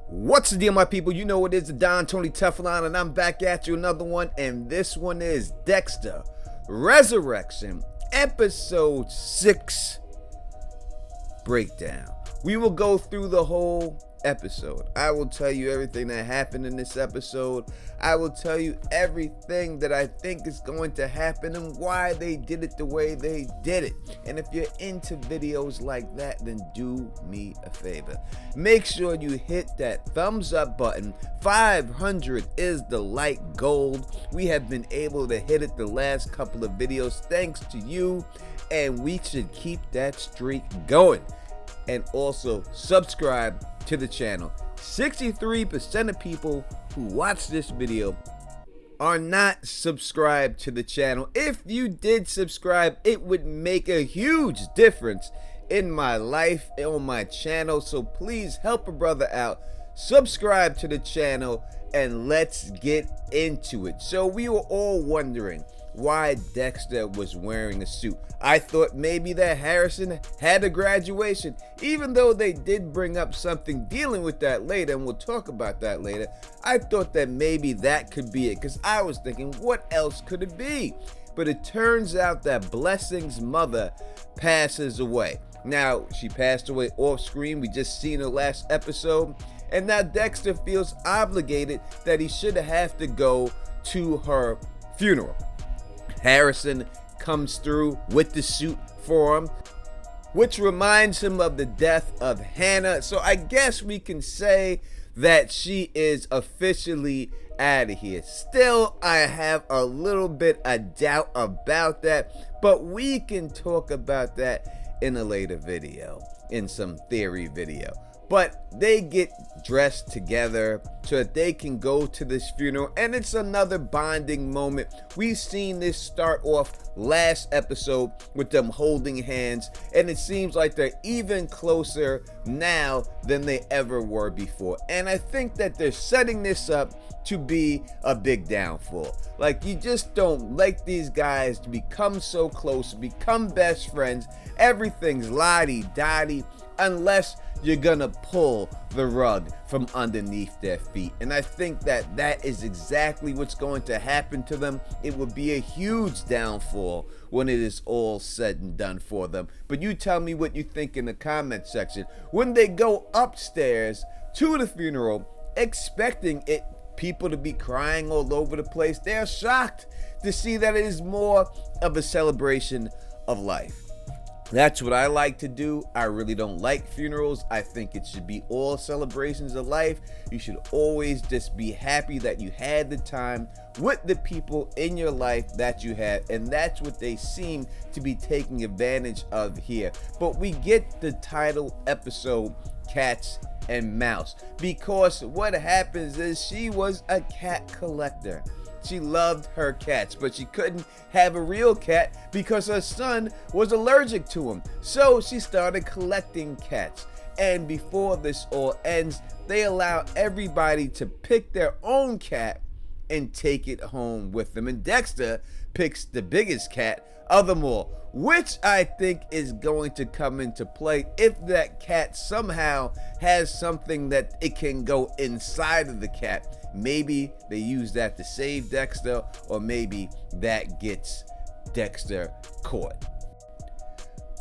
What's the deal, my people? You know it is the Don Tony Teflon, and I'm back at you another one, and this one is Dexter Resurrection, episode 6 breakdown. We will go through the whole episode. I will tell you everything that happened in this episode. I will tell you everything that I think is going to happen and why they did it the way they did it. And if you're into videos like that, then do me a favor. Make sure you hit that thumbs up button. 500 is the like gold. We have been able to hit it the last couple of videos thanks to you, and we should keep that streak going. And also subscribe to the channel. 63% of people who watch this video are not subscribed to the channel. If you did subscribe, it would make a huge difference in my life and on my channel. So please help a brother out. Subscribe to the channel and let's get into it. So we were all wondering why Dexter was wearing a suit. I thought maybe that Harrison had a graduation, even though they did bring up something dealing with that later, and we'll talk about that later. I thought that maybe that could be it, because I was thinking, what else could it be? But it turns out that Blessing's mother passes away. Now, she passed away off screen. We just seen her last episode, and now Dexter feels obligated that he should have to go to her funeral. Harrison comes through with the suit for him, which reminds him of the death of Hannah. So I guess we can say that she is officially out of here. Still, I have a little bit of doubt about that, but we can talk about that in a later video, in some theory video. But they get dressed together so that they can go to this funeral, and it's another bonding moment. We've seen this start off last episode with them holding hands, and it seems like they're even closer now than they ever were before. And I think that they're setting this up to be a big downfall. Like, you just don't like these guys to become so close, become best friends. Everything's la-di-da-di unless you're gonna pull the rug from underneath their feet. And I think that that is exactly what's going to happen to them. It will be a huge downfall when it is all said and done for them. But you tell me what you think in the comment section. When they go upstairs to the funeral, expecting people to be crying all over the place, they're shocked to see that it is more of a celebration of life. That's what I like to do. I really don't like funerals. I think it should be all celebrations of life. You should always just be happy that you had the time with the people in your life that you had, and that's what they seem to be taking advantage of here. But we get the title episode, Cats and Mouse, because what happens is she was a cat collector. She loved her cats, but she couldn't have a real cat because her son was allergic to him. So she started collecting cats. And before this all ends, they allow everybody to pick their own cat and take it home with them. And Dexter picks the biggest cat of them all, which I think is going to come into play if that cat somehow has something that it can go inside of the cat. Maybe they use that to save Dexter, or maybe that gets Dexter caught.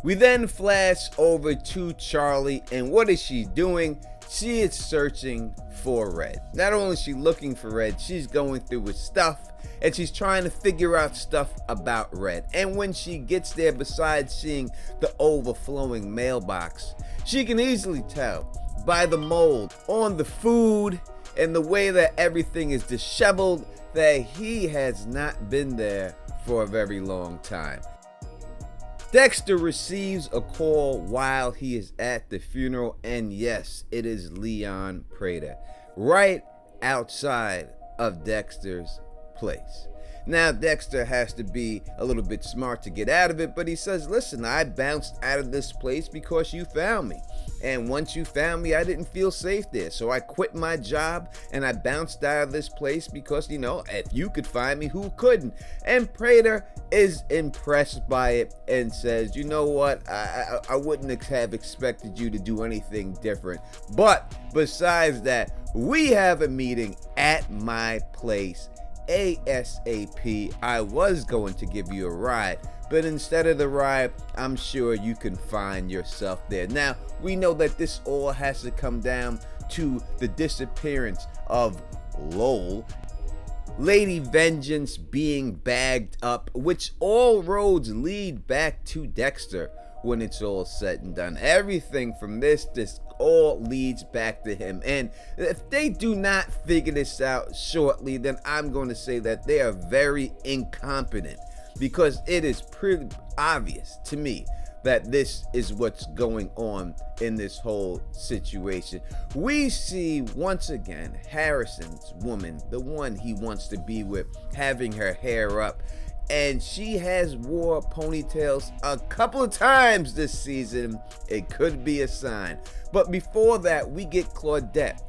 We then flash over to Charlie, and what is she doing? She is searching for Red. Not only is she looking for Red, she's going through his stuff, and she's trying to figure out stuff about Red. And when she gets there, besides seeing the overflowing mailbox, she can easily tell by the mold on the food and the way that everything is disheveled that he has not been there for a very long time. Dexter receives a call while he is at the funeral, and yes, it is Leon Prater, right outside of Dexter's place. Now Dexter has to be a little bit smart to get out of it, but he says, listen, I bounced out of this place because you found me. And once you found me, I didn't feel safe there. So I quit my job and I bounced out of this place because, if you could find me, who couldn't? And Prater is impressed by it and says, you know what? I wouldn't have expected you to do anything different. But besides that, we have a meeting at my place ASAP. I was going to give you a ride, but instead of the ride, I'm sure you can find yourself there. Now, we know that this all has to come down to the disappearance of Lowell, Lady Vengeance being bagged up, which all roads lead back to Dexter when it's all said and done. Everything from this all leads back to him. And if they do not figure this out shortly, then I'm going to say that they are very incompetent, because it is pretty obvious to me that this is what's going on in this whole situation. We see once again Harrison's woman, the one he wants to be with, having her hair up, and she has wore ponytails a couple of times this season. It could be a sign. But before that, we get Claudette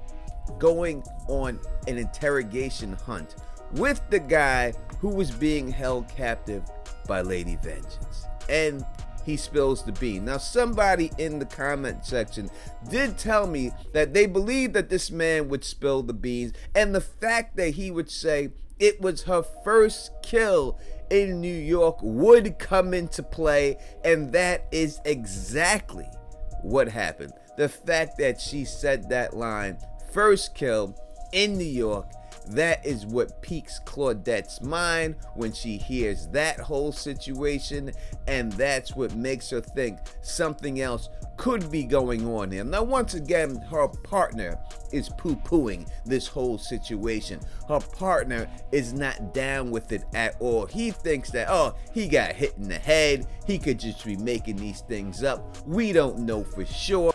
going on an interrogation hunt with the guy who was being held captive by Lady Vengeance, and he spills the bean. Now, somebody in the comment section did tell me that they believe that this man would spill the beans, and the fact that he would say it was her first kill in New York would come into play, and that is exactly what happened. The fact that she said that line, first kill in New York, that is what piques Claudette's mind when she hears that whole situation, and that's what makes her think something else could be going on here. Now, once again, her partner is poo-pooing this whole situation. Her partner is not down with it at all. He thinks that, he got hit in the head. He could just be making these things up. We don't know for sure.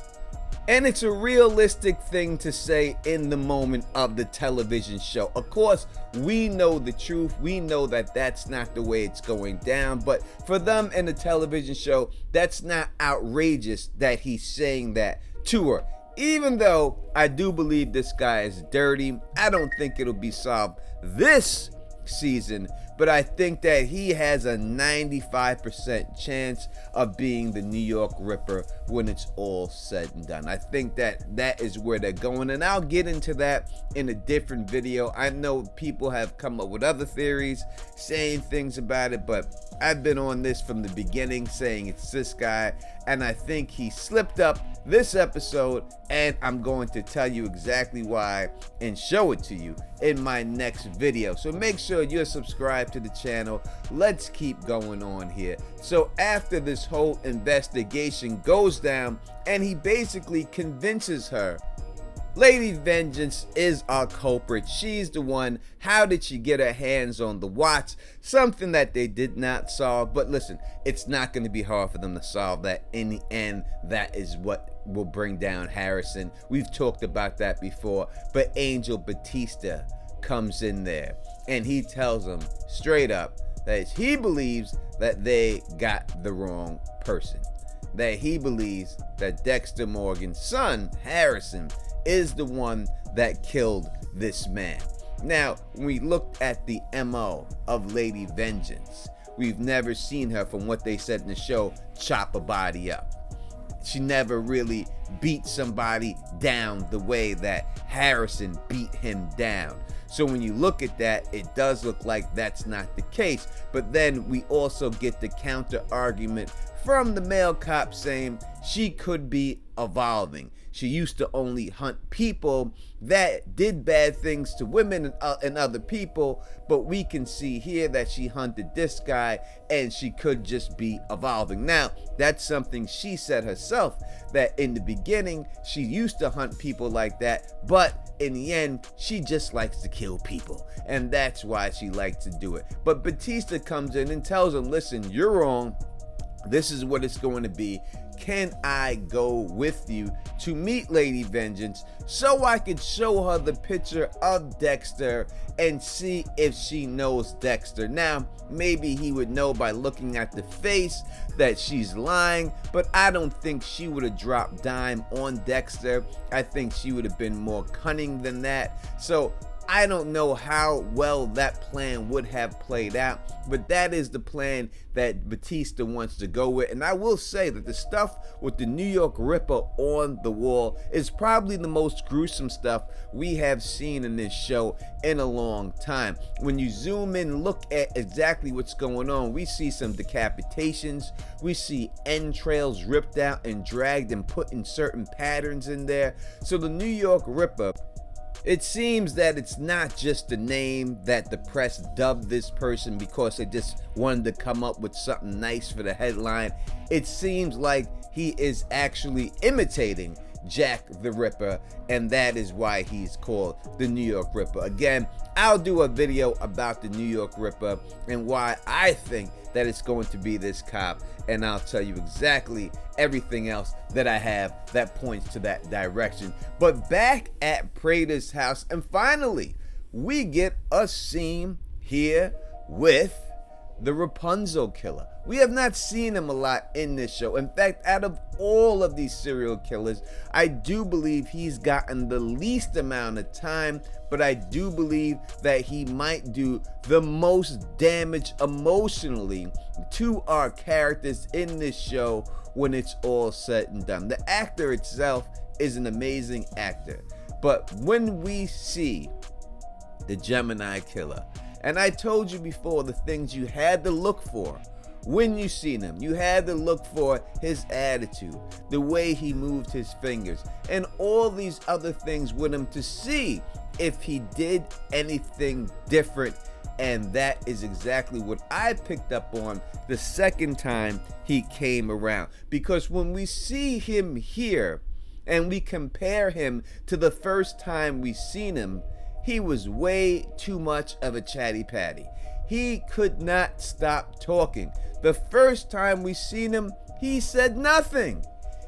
And it's a realistic thing to say in the moment of the television show. Of course, we know the truth. We know that that's not the way it's going down. But for them in the television show, that's not outrageous that he's saying that to her. Even though I do believe this guy is dirty, I don't think it'll be solved this season, but I think that he has a 95% chance of being the New York Ripper when it's all said and done. I think that that is where they're going, and I'll get into that in a different video. I know people have come up with other theories saying things about it, but I've been on this from the beginning saying it's this guy, and I think he slipped up this episode, and I'm going to tell you exactly why and show it to you in my next video. So make sure you're subscribed to the channel. Let's keep going on here. So after this whole investigation goes down, and he basically convinces her Lady Vengeance is our culprit. She's the one. How did she get her hands on the watch? Something that they did not solve. But listen, it's not going to be hard for them to solve that. In the end, that is what will bring down Harrison. We've talked about that before. But Angel Batista comes in there, and he tells them straight up that he believes that they got the wrong person. That he believes that Dexter Morgan's son, Harrison, is the one that killed this man. Now, when we looked at the MO of Lady Vengeance, we've never seen her, from what they said in the show, chop a body up. She never really beat somebody down the way that Harrison beat him down. So when you look at that, it does look like that's not the case. But then we also get the counter argument from the male cop saying she could be evolving. She used to only hunt people that did bad things to women and other people, but we can see here that she hunted this guy, and she could just be evolving. Now, that's something she said herself, that in the beginning, she used to hunt people like that, but in the end, she just likes to kill people, and that's why she likes to do it. But Batista comes in and tells him, listen, you're wrong. This is what it's going to be. can I go with you to meet Lady Vengeance so I could show her the picture of Dexter and see if she knows Dexter. Now, maybe he would know by looking at the face that she's lying, but I don't think she would have dropped dime on Dexter. I think she would have been more cunning than that. So I don't know how well that plan would have played out, but that is the plan that Batista wants to go with. And I will say that the stuff with the New York Ripper on the wall is probably the most gruesome stuff we have seen in this show in a long time. When you zoom in, look at exactly what's going on, we see some decapitations, we see entrails ripped out and dragged and put in certain patterns in there. So the New York Ripper, it seems that it's not just a name that the press dubbed this person because they just wanted to come up with something nice for the headline. It seems like he is actually imitating Jack the Ripper, and that is why he's called the New York Ripper. Again, I'll do a video about the New York Ripper and why I think that it's going to be this cop, and I'll tell you exactly everything else that I have that points to that direction. But back at Prater's house, and finally we get a scene here with the Rapunzel killer. We have not seen him a lot in this show. In fact, out of all of these serial killers, I do believe he's gotten the least amount of time, but I do believe that he might do the most damage emotionally to our characters in this show when it's all said and done. The actor itself is an amazing actor, but when we see the Gemini Killer, and I told you before the things you had to look for when you seen him. You had to look for his attitude, the way he moved his fingers, and all these other things with him to see if he did anything different. And that is exactly what I picked up on the second time he came around. Because when we see him here and we compare him to the first time we seen him, he was way too much of a chatty patty. He could not stop talking. The first time we seen him, he said nothing.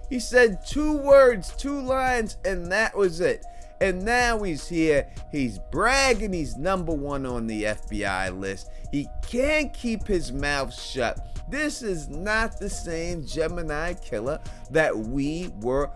He said 2 words, 2 lines, and that was it. And now he's here, he's bragging he's #1 on the FBI list. He can't keep his mouth shut. This is not the same Gemini Killer that we were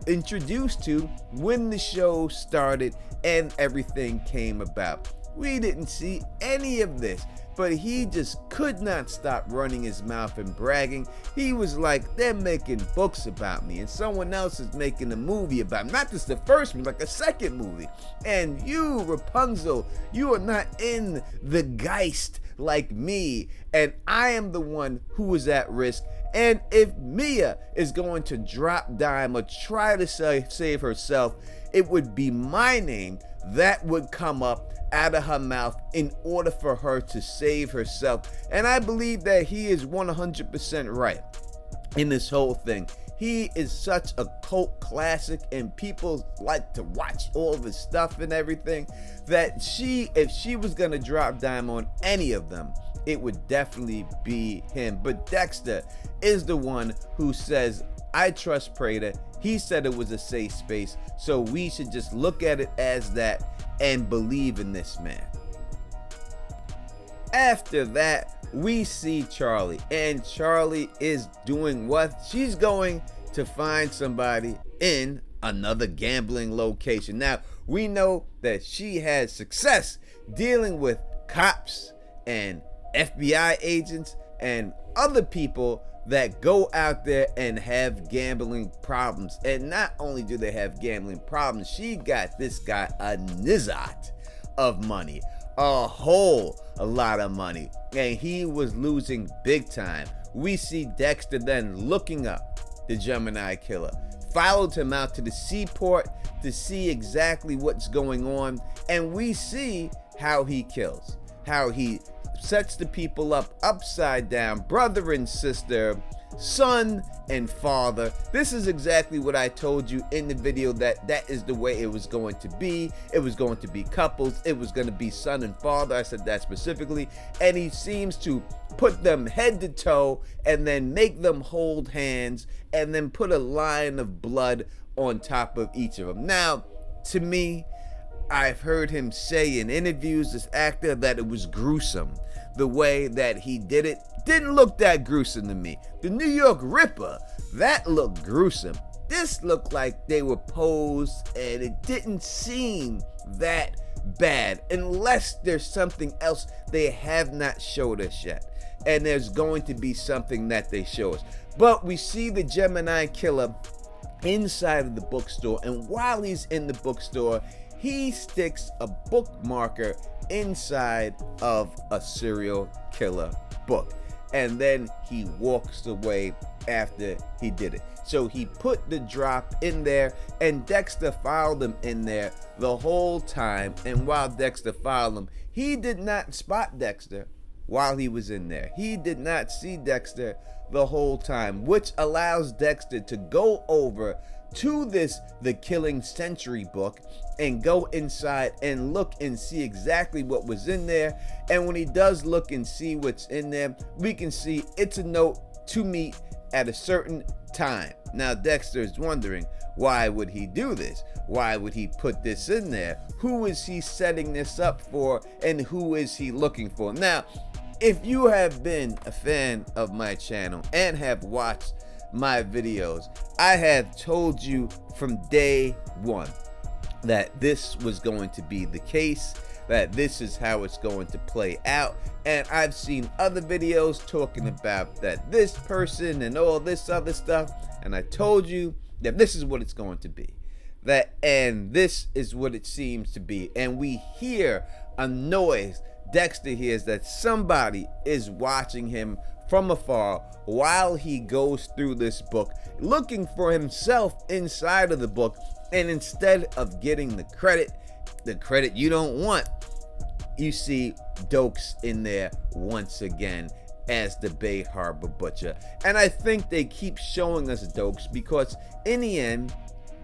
introduced to when the show started and everything came about. We didn't see any of this, but he just could not stop running his mouth and bragging. He was like, they're making books about me and someone else is making a movie about me. Not just the first movie, like a second movie. And you, Rapunzel, you are not in the Geist like me, and I am the one who is at risk. And if Mia is going to drop dime or try to save herself, it would be my name that would come up out of her mouth in order for her to save herself. And I believe that he is 100% right in this whole thing. He is such a cult classic and people like to watch all of his stuff and everything, that if she was gonna drop dime on any of them, it would definitely be him. But Dexter is the one who says, I trust Prater. He said it was a safe space, so we should just look at it as that and believe in this man. After that, we see Charlie, and Charlie is doing what? She's going to find somebody in another gambling location. Now, we know that she has success dealing with cops and FBI agents and other people that go out there and have gambling problems. And not only do they have gambling problems, she got this guy a nizzot of money, a whole lot of money, and he was losing big time. We see Dexter then looking up the Gemini Killer, followed him out to the seaport to see exactly what's going on, and we see how he kills, how he sets the people up upside down, brother and sister, son and father. This is exactly what I told you in the video, that is the way it was going to be. It was going to be couples. It was going to be son and father. I said that specifically. And he seems to put them head to toe and then make them hold hands and then put a line of blood on top of each of them. Now, to me, I've heard him say in interviews, this actor, that it was gruesome. The way that he did it didn't look that gruesome to me. The New York Ripper, that looked gruesome. This looked like they were posed, and it didn't seem that bad, unless there's something else they have not showed us yet. And there's going to be something that they show us. But we see the Gemini Killer inside of the bookstore, and while he's in the bookstore, he sticks a bookmarker inside of a serial killer book, and then he walks away after he did it. So he put the drop in there, and Dexter followed him in there the whole time. And while Dexter followed him, he did not spot Dexter while he was in there. He did not see Dexter the whole time, which allows Dexter to go over to the Killing Century book and go inside and look and see exactly what was in there. And when he does look and see what's in there, we can see it's a note to meet at a certain time. Now Dexter is wondering, why would he do this? Why would he put this in there? Who is he setting this up for, and who is he looking for? Now, if you have been a fan of my channel and have watched my videos, I have told you from day one that this was going to be the case, that this is how it's going to play out. And I've seen other videos talking about that this person and all this other stuff, and I told you that this is what it's going to be, and this is what it seems to be. And we hear a noise. Dexter hears that somebody is watching him from afar while he goes through this book, looking for himself inside of the book. And instead of getting the credit you don't want, you see Dokes in there once again as the Bay Harbor Butcher. And I think they keep showing us Dokes because in the end,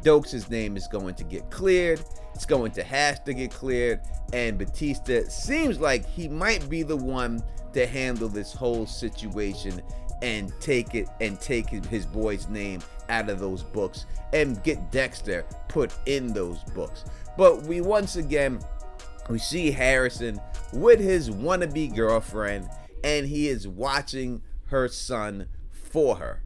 Dokes' name is going to get cleared. It's going to have to get cleared, and Batista seems like he might be the one to handle this whole situation and take his boy's name out of those books and get Dexter put in those books. But we see Harrison with his wannabe girlfriend, and he is watching her son for her.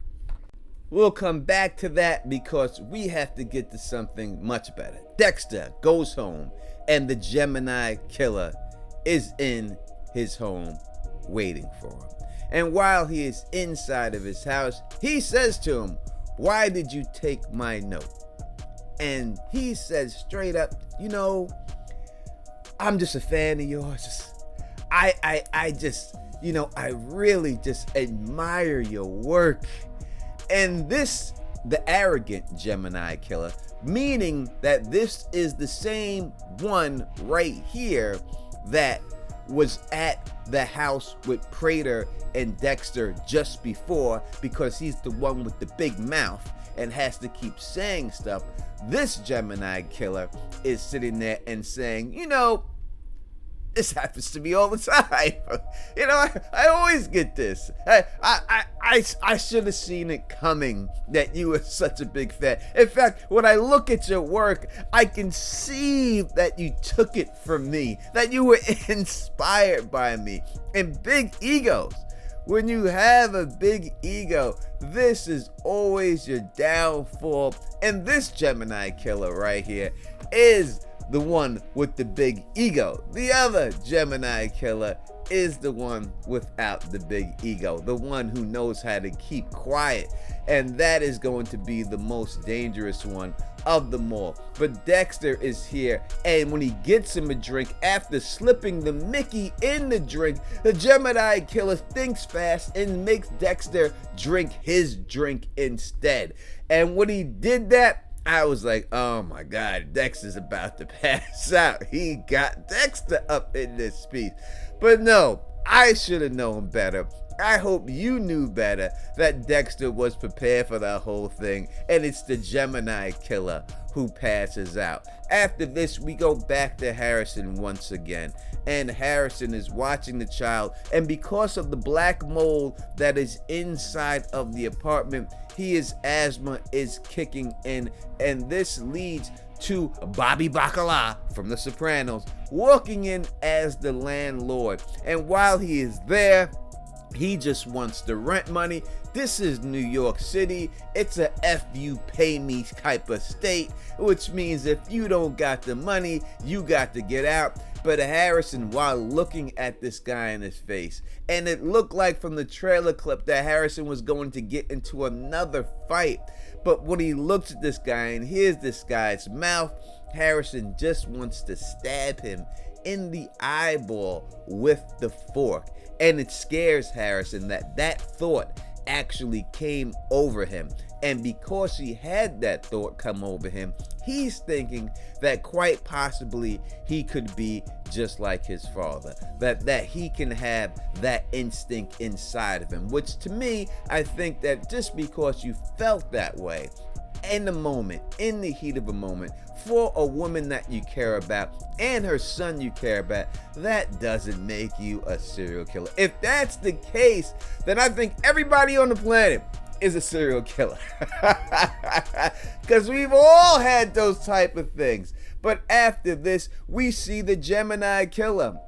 We'll come back to that because we have to get to something much better. Dexter goes home, and the Gemini Killer is in his home waiting for him. And while he is inside of his house, he says to him, "Why did you take my note?" And he says straight up, "You know, I'm just a fan of yours. I really just admire your work." And this, the arrogant Gemini Killer, meaning that this is the same one right here that was at the house with Prater and Dexter just before, because he's the one with the big mouth and has to keep saying stuff. This Gemini Killer is sitting there and saying, "You know, this happens to me all the time. You know, I always get this. I should have seen it coming that you were such a big fan. In fact, when I look at your work, I can see that you took it from me, that you were inspired by me." And big egos. When you have a big ego, this is always your downfall. And this Gemini Killer right here is the one with the big ego. The other Gemini Killer is the one without the big ego, the one who knows how to keep quiet, and that is going to be the most dangerous one of them all. But Dexter is here, and when he gets him a drink after slipping the Mickey in the drink, the Gemini Killer thinks fast and makes Dexter drink his drink instead. And when he did that, I was like, oh my God, Dexter's about to pass out. He got Dexter up in this piece. But no, I should have known better. I hope you knew better, that Dexter was prepared for that whole thing, and it's the Gemini Killer who passes out. After this, we go back to Harrison once again, and Harrison is watching the child, and because of the black mold that is inside of the apartment, his asthma is kicking in, and this leads to Bobby Bacala from The Sopranos walking in as the landlord. And while he is there, he just wants the rent money. This is New York City. It's a F you pay me type of state, which means if you don't got the money, you got to get out. But Harrison, while looking at this guy in his face, and it looked like from the trailer clip that Harrison was going to get into another fight, but when he looks at this guy and hears this guy's mouth, Harrison just wants to stab him in the eyeball with the fork. And it scares Harrison that thought actually came over him. And because he had that thought come over him, he's thinking that quite possibly he could be just like his father, that he can have that instinct inside of him, which to me, I think that just because you felt that way in the moment, in the heat of a moment, for a woman that you care about and her son you care about, that doesn't make you a serial killer. If that's the case, then I think everybody on the planet is a serial killer, because we've all had those type of things. But after this, we see the Gemini Killer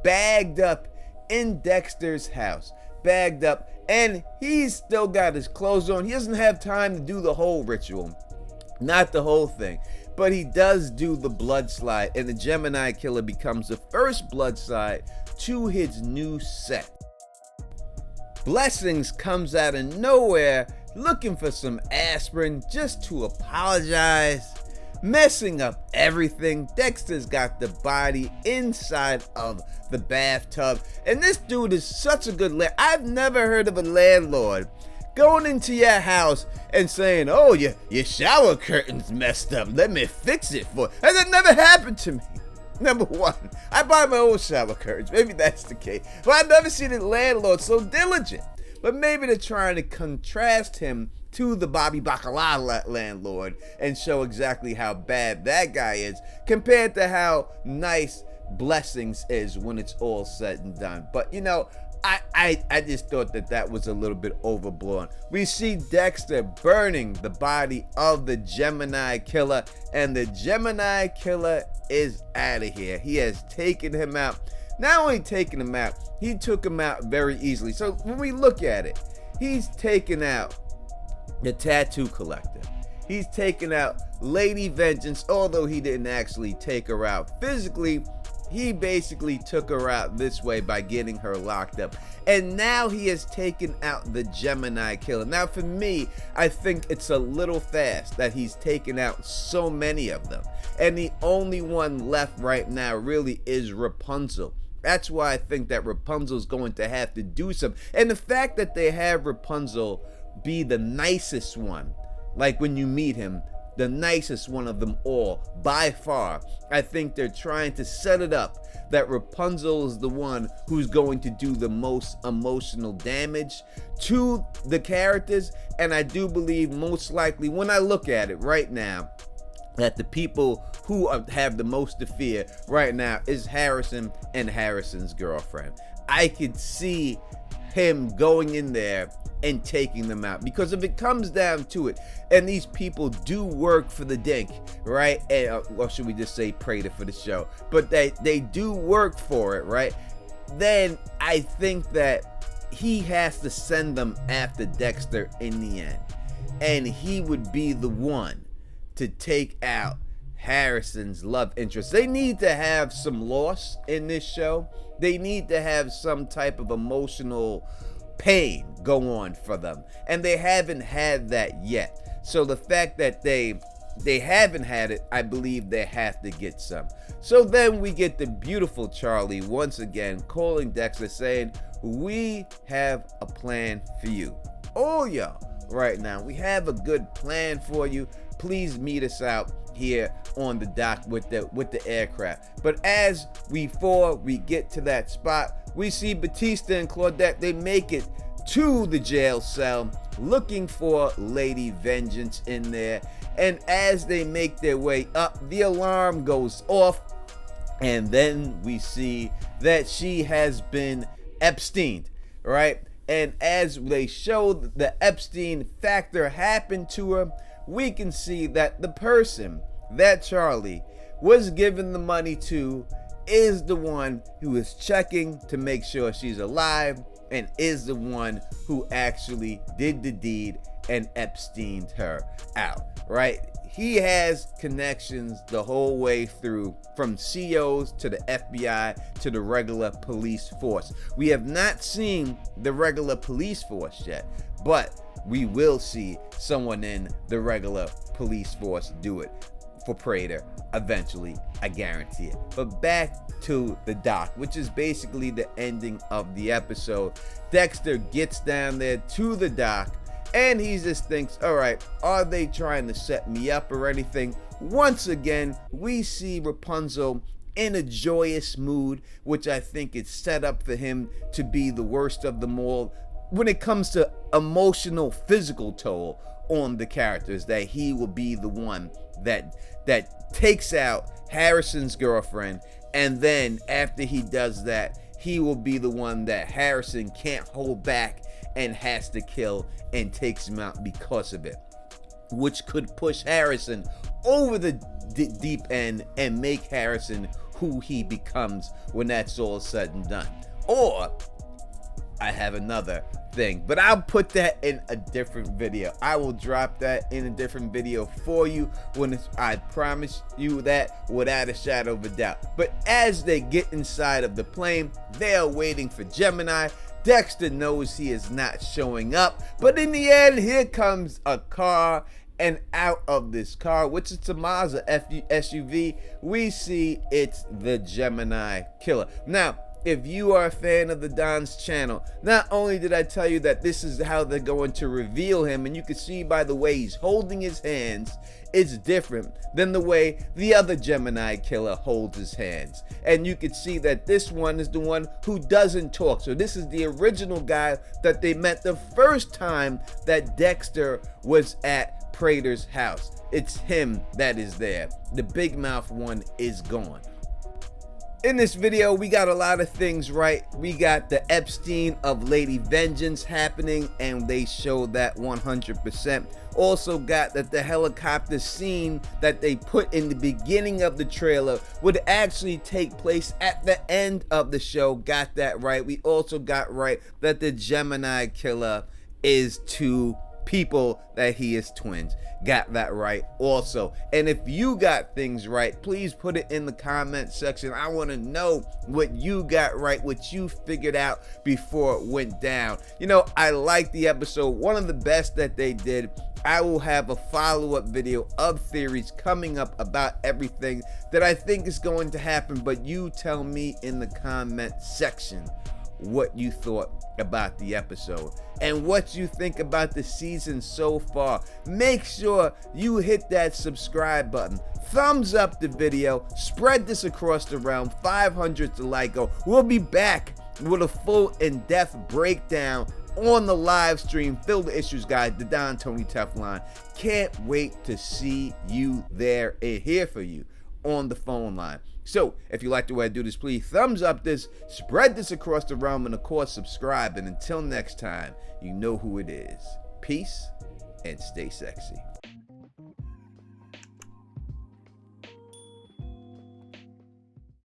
bagged up in Dexter's house, bagged up, and he's still got his clothes on. He doesn't have time to do the whole ritual, not the whole thing, but he does do the blood slide, and the Gemini Killer becomes the first blood slide to his new set. Blessings comes out of nowhere looking for some aspirin just to apologize, messing up everything. Dexter's got the body inside of the bathtub, and this dude is such a good I've never heard of a landlord going into your house and saying, oh, your shower curtain's messed up, let me fix it for you. And that never happened to me. Number one, I buy my own shower curtains. Maybe that's the case. But I've never seen a landlord so diligent. But maybe they're trying to contrast him to the Bobby Bacala landlord and show exactly how bad that guy is compared to how nice Blessings is when it's all said and done. But you know, I just thought that was a little bit overblown. We see Dexter burning the body of the Gemini Killer, and the Gemini Killer is out of here. He has taken him out. Not only taken him out, he took him out very easily. So when we look at it, he's taken out the tattoo collector. He's taken out Lady Vengeance, although he didn't actually take her out physically. He basically took her out this way by getting her locked up. And now he has taken out the Gemini Killer. Now for me, I think it's a little fast that he's taken out so many of them. And the only one left right now really is Rapunzel. That's why I think that Rapunzel's going to have to do something. And the fact that they have Rapunzel be the nicest one, like when you meet him, the nicest one of them all, by far. I think they're trying to set it up that Rapunzel is the one who's going to do the most emotional damage to the characters. And I do believe most likely, when I look at it right now, that the people who have the most to fear right now is Harrison and Harrison's girlfriend. I could see him going in there and taking them out, because if it comes down to it, and these people do work for the dink, right? And, or should we just say pray for the show? But they do work for it, right? Then I think that he has to send them after Dexter in the end, and he would be the one to take out Harrison's love interest. They need to have some loss in this show. They need to have some type of emotional pain go on for them, and they haven't had that yet. So the fact that they haven't had it, I believe they have to get some. So then we get the beautiful Charlie once again calling Dexter saying, we have a plan for you. Oh y'all, right now we have a good plan for you. Please meet us out here on the dock with the aircraft. But before we get to that spot, we see Batista and Claudette. They make it to the jail cell looking for Lady Vengeance in there, and as they make their way up, the alarm goes off, and then we see that she has been Epsteined, right? And as they show the Epstein factor happen to her, we can see that the person that Charlie was giving the money to is the one who is checking to make sure she's alive, and is the one who actually did the deed and Epsteined her out, right? He has connections the whole way through, from COs to the FBI to the regular police force. We have not seen the regular police force yet, but we will see someone in the regular police force do it for Prater eventually, I guarantee it. But back to the dock, which is basically the ending of the episode. Dexter gets down there to the dock, and he just thinks, all right, are they trying to set me up or anything? Once again, we see Rapunzel in a joyous mood, which I think is set up for him to be the worst of them all when it comes to emotional, physical toll on the characters, that he will be the one that takes out Harrison's girlfriend, and then after he does that, he will be the one that Harrison can't hold back and has to kill and takes him out because of it, which could push Harrison over the deep end and make Harrison who he becomes when that's all said and done. Or I have another thing, but I'll put that in a different video. I will drop that in a different video for you I promise you that without a shadow of a doubt. But as they get inside of the plane, they are waiting for Gemini. Dexter knows he is not showing up, but in the end, here comes a car, and out of this car, which is a Mazda SUV, we see it's the Gemini Killer. Now, if you are a fan of the Don's channel, not only did I tell you that this is how they're going to reveal him, and you can see by the way he's holding his hands, it's different than the way the other Gemini Killer holds his hands. And you can see that this one is the one who doesn't talk. So this is the original guy that they met the first time that Dexter was at Prater's house. It's him that is there. The big mouth one is gone. In this video, we got a lot of things right. We got the Epstein of Lady Vengeance happening, and they show that 100%. Also got that the helicopter scene that they put in the beginning of the trailer would actually take place at the end of the show. Got that right. We also got right that the Gemini Killer is two people, that he is twins. Got that right also. And if you got things right, please put it in the comment section. I want to know what you got right, what you figured out before it went down. You know, I like the episode, one of the best that they did. I will have a follow-up video of theories coming up about everything that I think is going to happen, but you tell me in the comment section what you thought about the episode and what you think about the season so far. Make sure you hit that subscribe button, thumbs up the video, spread this across the realm. 500 to like go. We'll be back with a full in-depth breakdown on the live stream, Fill the Issues Guide, the Don Tony Teflon. Can't wait to see you there and hear for you on the phone line. So if you like the way I do this, please thumbs up this, spread this across the realm, and of course subscribe. And until next time, you know who it is. Peace and stay sexy.